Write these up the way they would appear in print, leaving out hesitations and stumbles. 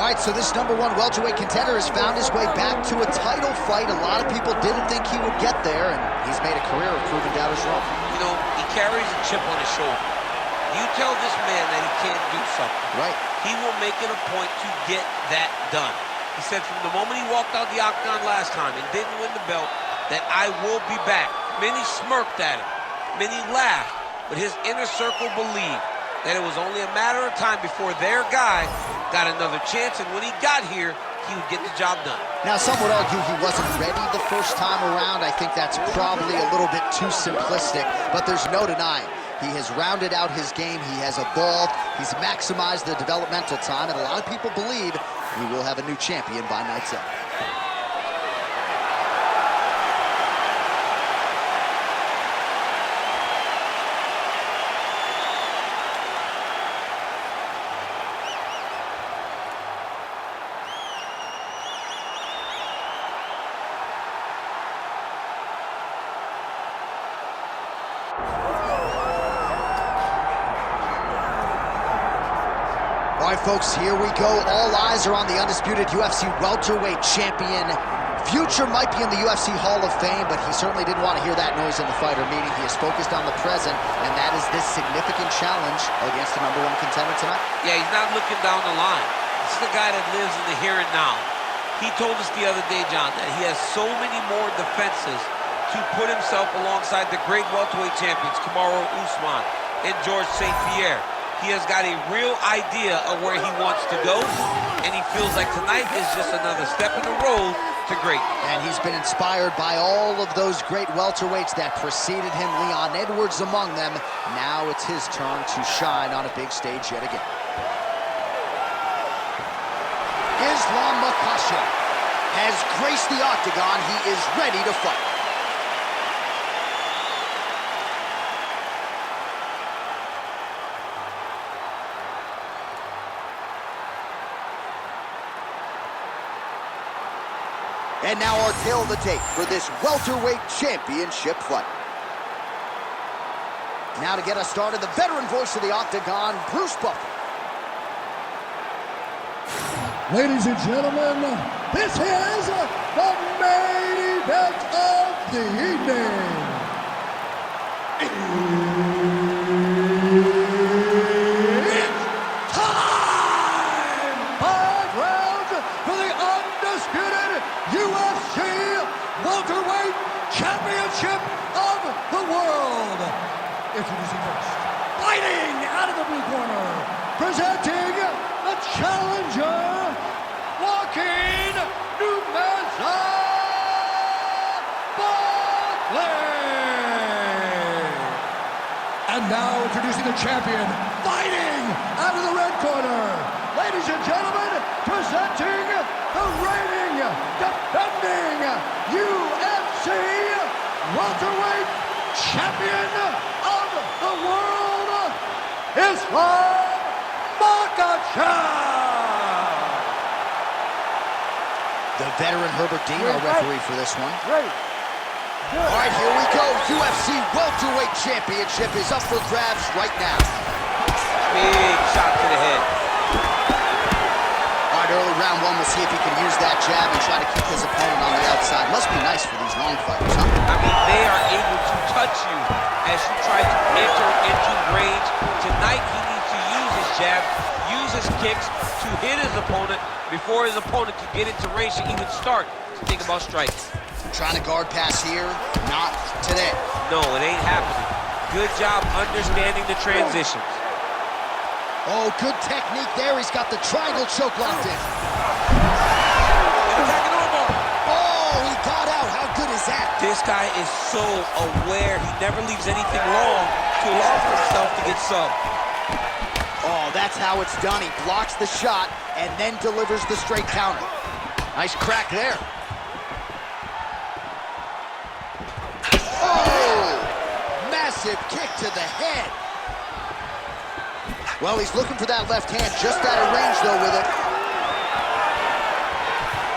right, so this #1 welterweight contender has found his way back to a title fight. A lot of people didn't think he would get there, and he's made a career of proving doubters wrong. You know, he carries a chip on his shoulder. You tell this man that he can't do something. Right. He will make it a point to get that done. He said from the moment he walked out the octagon last time and didn't win the belt, that I will be back. Many smirked at him. Many laughed. But his inner circle believed that it was only a matter of time before their guy got another chance, and when he got here, he would get the job done. Now, some would argue he wasn't ready the first time around. I think that's probably a little bit too simplistic, but there's no denying. He has rounded out his game, he has evolved, he's maximized the developmental time, and a lot of people believe we will have a new champion by night's end. All right, folks, here we go. All eyes are on the undisputed UFC welterweight champion. Future might be in the UFC Hall of Fame, but he certainly didn't want to hear that noise in the fighter meeting. He is focused on the present, and that is this significant challenge against the #1 contender tonight. Yeah, he's not looking down the line. This is a guy that lives in the here and now. He told us the other day, John, that he has so many more defenses to put himself alongside the great welterweight champions, Kamaru Usman and George St. Pierre. He has got a real idea of where he wants to go, and he feels like tonight is just another step in the road to great. And he's been inspired by all of those great welterweights that preceded him, Leon Edwards among them. Now it's his turn to shine on a big stage yet again. Islam Makhachev has graced the octagon. He is ready to fight. And now our tale of the tape for this welterweight championship fight. Now to get us started, the veteran voice of the octagon, Bruce Buckley. Ladies and gentlemen, this is the main event of the evening. It's time! 5 rounds for the undisputed UFC welterweight championship of the world. Introducing first, fighting out of the blue corner, presenting the challenger, Joaquin Buckley. And now introducing the champion, fighting out of the red corner, ladies and gentlemen, presenting the reigning, defending UFC welterweight champion of the world, Islam Makhachev. The veteran Herbert Dean, our referee for this one. Ready. All right, here we go. UFC welterweight championship is up for grabs right now. Big shot to the head. All right, early round one, we'll see if he can use that jab and try to keep his opponent on the outside. Must be nice for these long fighters, huh? I mean, they are able to touch you as you try to enter into range. Tonight, he needs to use his jab, use his kicks to hit his opponent before his opponent can get into range to even start to think about striking. Trying to guard pass here, not today. No, it ain't happening. Good job understanding the transitions. Oh, good technique there. He's got the triangle choke locked in. Attacking armbar. Oh, he got out. How good is that? This guy is so aware. He never leaves anything long to allow for himself to get subbed. Oh, that's how it's done. He blocks the shot and then delivers the straight counter. Nice crack there. Oh, massive kick to the head. Well, he's looking for that left hand, just out of range, though, with it.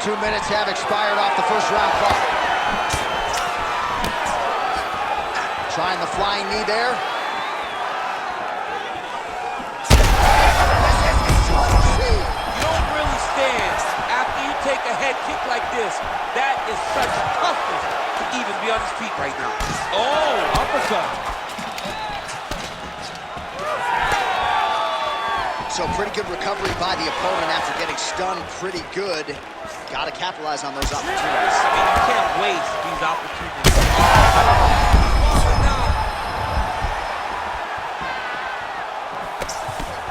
2 minutes have expired off the first round clock. Trying the flying knee there. You don't really stand good recovery by the opponent after getting stunned pretty good. Got to capitalize on those opportunities. I mean, you can't waste these opportunities.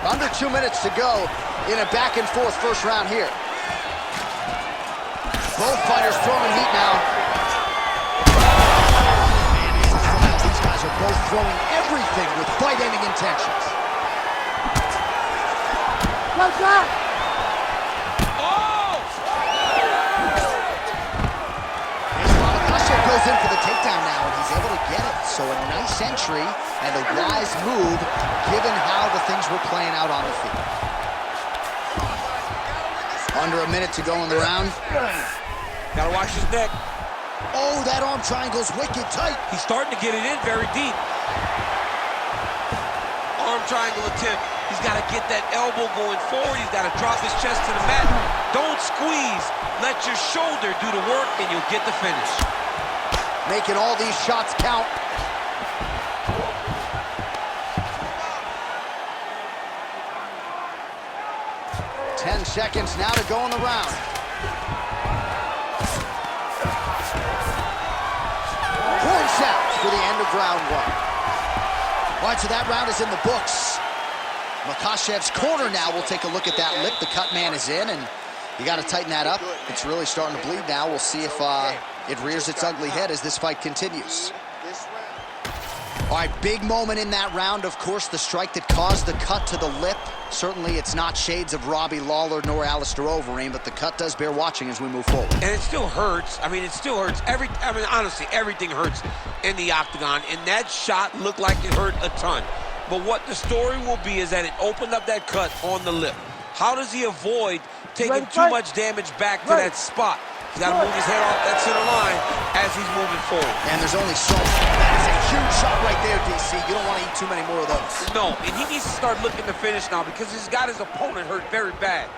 Under 2 minutes to go in a back-and-forth first round here. Both fighters throwing heat now. Man, this is wild. These guys are both throwing everything with fight-ending intentions. What's up? Oh! Makhachev goes in for the takedown now, and he's able to get it. So a nice entry and a wise move, given how the things were playing out on the field. Under a minute to go in the round. Gotta watch his neck. Oh, that arm triangle's wicked tight. He's starting to get it in very deep. Arm triangle attempt. He's got to get that elbow going forward. He's got to drop his chest to the mat. Don't squeeze. Let your shoulder do the work, and you'll get the finish. Making all these shots count. Ten seconds now to go in the round. Points out for the end of round one. All right, so that round is in the books. Makhachev's corner now. We'll take a look at that lip. The cut man is in, and you got to tighten that up. It's really starting to bleed now. We'll see if it rears its ugly head as this fight continues. All right, big moment in that round, of course, the strike that caused the cut to the lip. Certainly, it's not shades of Robbie Lawler nor Alistair Overeem, but the cut does bear watching as we move forward. And it still hurts. I mean, it still hurts. Honestly, everything hurts in the octagon, and that shot looked like it hurt a ton. But what the story will be is that it opened up that cut on the lip. How does he avoid taking too much damage back to that spot? He's got to move his head off that center line as he's moving forward. And there's only so much. That is a huge shot right there, DC. You don't want to eat too many more of those. No, and he needs to start looking to finish now because he's got his opponent hurt very bad.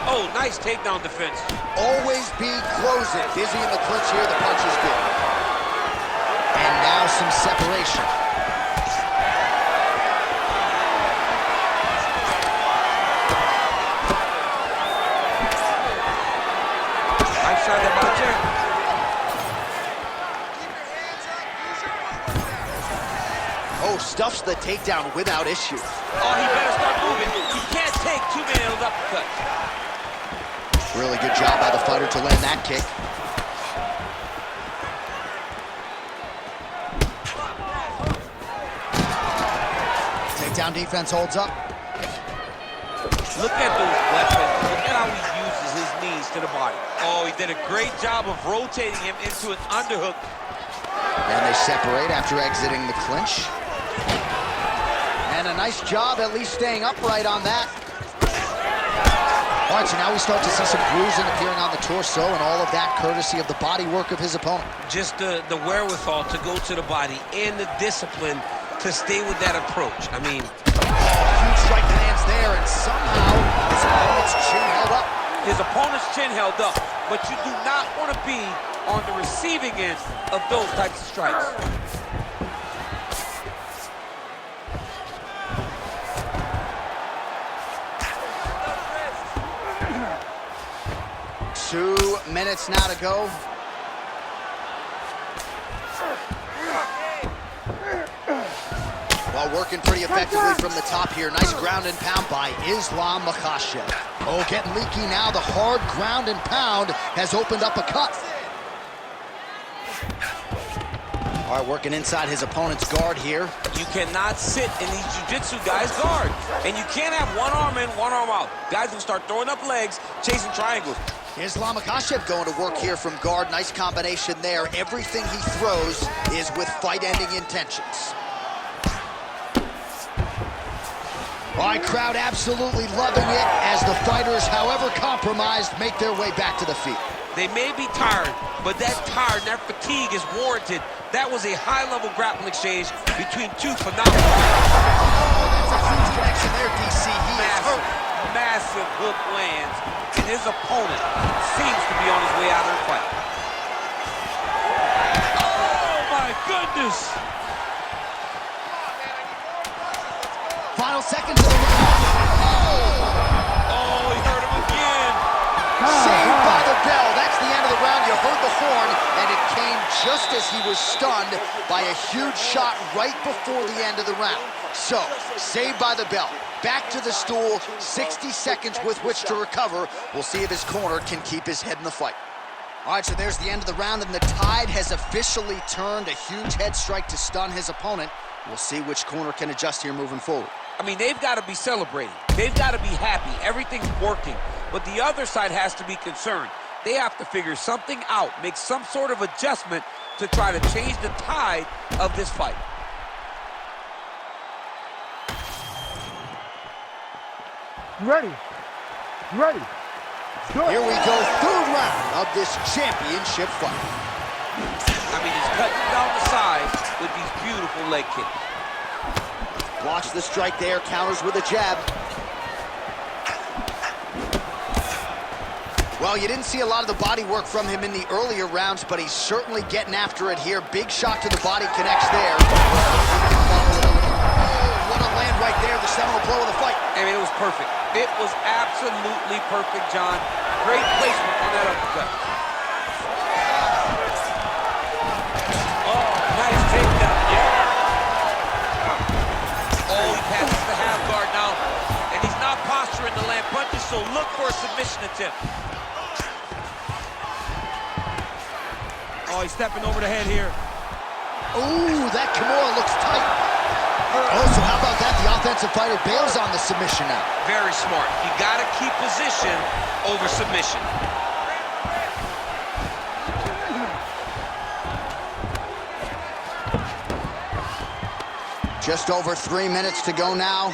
Oh, nice takedown defense. Always be closing. Busy in the clinch here. The punch is good. And now some separation. Oh, stuffs the takedown without issue. Oh, he better start moving. You can't take too many of those uppercuts. Really good job by the fighter to land that kick. Takedown defense holds up. Look at those weapons. Look at how he uses his knees to the body. Oh, he did a great job of rotating him into an underhook. And they separate after exiting the clinch. And a nice job at least staying upright on that. All right, so now we start to see some bruising appearing on the torso, and all of that courtesy of the body work of his opponent. Just the wherewithal to go to the body and the discipline to stay with that approach. I mean, huge strike lands there, and somehow his opponent's chin held up. His opponent's chin held up, but you do not want to be on the receiving end of those types of strikes. Two minutes now to go. While working pretty effectively from the top here. Nice ground and pound by Islam Makhachev. Oh, getting leaky now. The hard ground and pound has opened up a cut. All right, working inside his opponent's guard here. You cannot sit in these jiu-jitsu guys' guard. And you can't have one arm in, one arm out. Guys will start throwing up legs, chasing triangles. Islam Makhachev going to work here from guard. Nice combination there. Everything he throws is with fight-ending intentions. All right, crowd absolutely loving it as the fighters, however compromised, make their way back to the feet. They may be tired, but that tired and that fatigue is warranted. That was a high-level grappling exchange between two phenomenal. That's a huge connection there, DC. He is hurt. Massive hook lands, and his opponent seems to be on his way out of the fight. Oh, my goodness. Final seconds of the round. Oh, he hurt him again. Saved by the bell. That's the end of the round. You heard the horn, and it came just as he was stunned by a huge shot right before the end of the round. So, saved by the bell. Back to the stool, 60 seconds with which to recover. We'll see if his corner can keep his head in the fight. All right, so there's the end of the round, and the tide has officially turned. A huge head strike to stun his opponent. We'll see which corner can adjust here moving forward. I mean, they've got to be celebrating. They've got to be happy. Everything's working. But the other side has to be concerned. They have to figure something out, make some sort of adjustment to try to change the tide of this fight. Ready. Ready. Go. Here we go, third round of this championship fight. I mean, he's cutting down the sides with these beautiful leg kicks. Blocks the strike there, counters with a jab. Well, you didn't see a lot of the body work from him in the earlier rounds, but he's certainly getting after it here. Big shot to the body connects there. Oh, what a land right there, the seminal blow of the fight. I mean, it was perfect. It was absolutely perfect, John. Great placement on that uppercut. Oh, nice takedown. Yeah. Oh, he passes the half guard now. And he's not posturing the land punches, so look for a submission attempt. Oh, he's stepping over the head here. Ooh, that Kimura looks tight. Oh, so how about that? The offensive fighter bails on the submission now. Very smart. You got to keep position over submission. Just over 3 minutes to go now.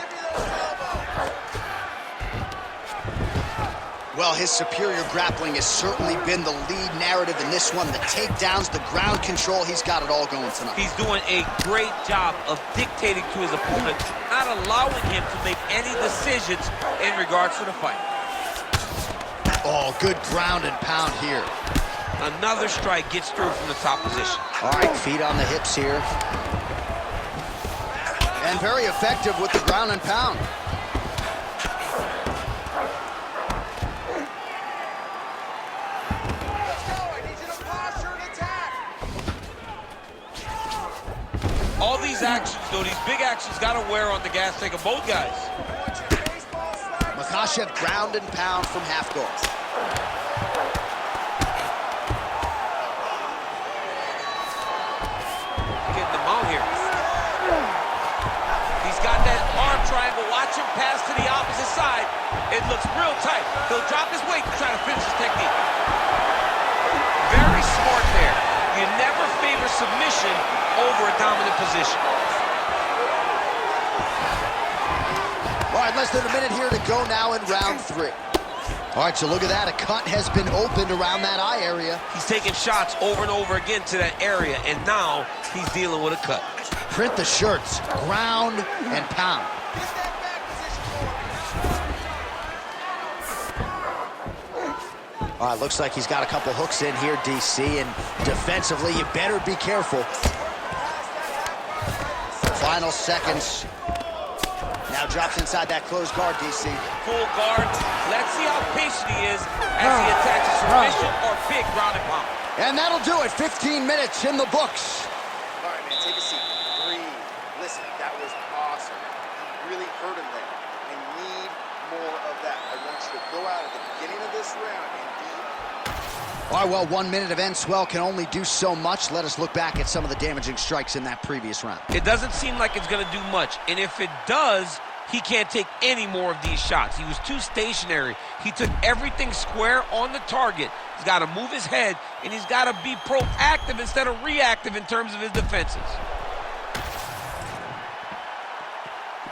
Well, his superior grappling has certainly been the lead narrative in this one. The takedowns, the ground control, he's got it all going tonight. He's doing a great job of dictating to his opponent, not allowing him to make any decisions in regards to the fight. Oh, good ground and pound here. Another strike gets through from the top position. All right, feet on the hips here. And very effective with the ground and pound. All these actions, though, these big actions got to wear on the gas tank of both guys. Makhachev ground and pound from half guard. Getting them out here. He's got that arm triangle. Watch him pass to the opposite side. It looks real tight. He'll drop his weight to try to finish his technique. Very smart there. You never favor submission over a dominant position. All right, less than a minute here to go now in round 3. All right, so look at that. A cut has been opened around that eye area. He's taking shots over and over again to that area, and now he's dealing with a cut. Print the shirts, ground and pound. All right, looks like he's got a couple hooks in here, DC, and defensively, you better be careful. Final seconds. Now drops inside that closed guard, DC. Full guard. Let's see how patient he is as he attacks a submission or big ground and pound. And that'll do it. 15 minutes in the books. All right, man, take a seat. Breathe. Listen, that was awesome. You really hurt him there. I need more of that. I want you to go out at the beginning of this round and be... All right, well, 1 minute of end swell can only do so much. Let us look back at some of the damaging strikes in that previous round. It doesn't seem like it's going to do much, and if it does, he can't take any more of these shots. He was too stationary. He took everything square on the target. He's got to move his head, and he's got to be proactive instead of reactive in terms of his defenses.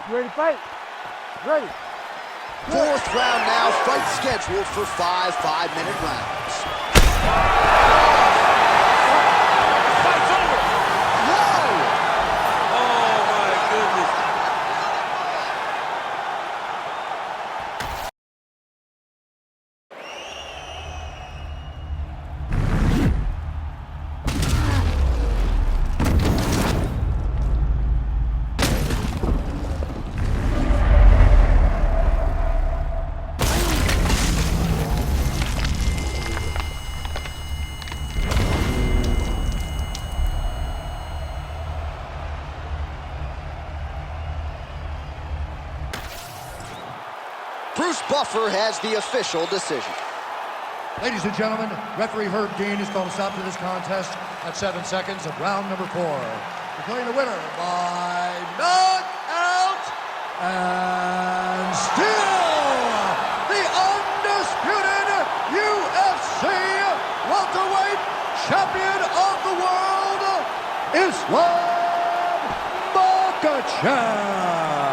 Ready to fight? Ready. Fourth round now, fight scheduled for 5 5-minute rounds. Fight's over. Whoa! Oh, my goodness. Bruce Buffer has the official decision. Ladies and gentlemen, referee Herb Dean has called a stop to this contest at 7 seconds of round number 4. Declaring the winner by knockout and still the undisputed UFC welterweight champion of the world, Islam Makhachev.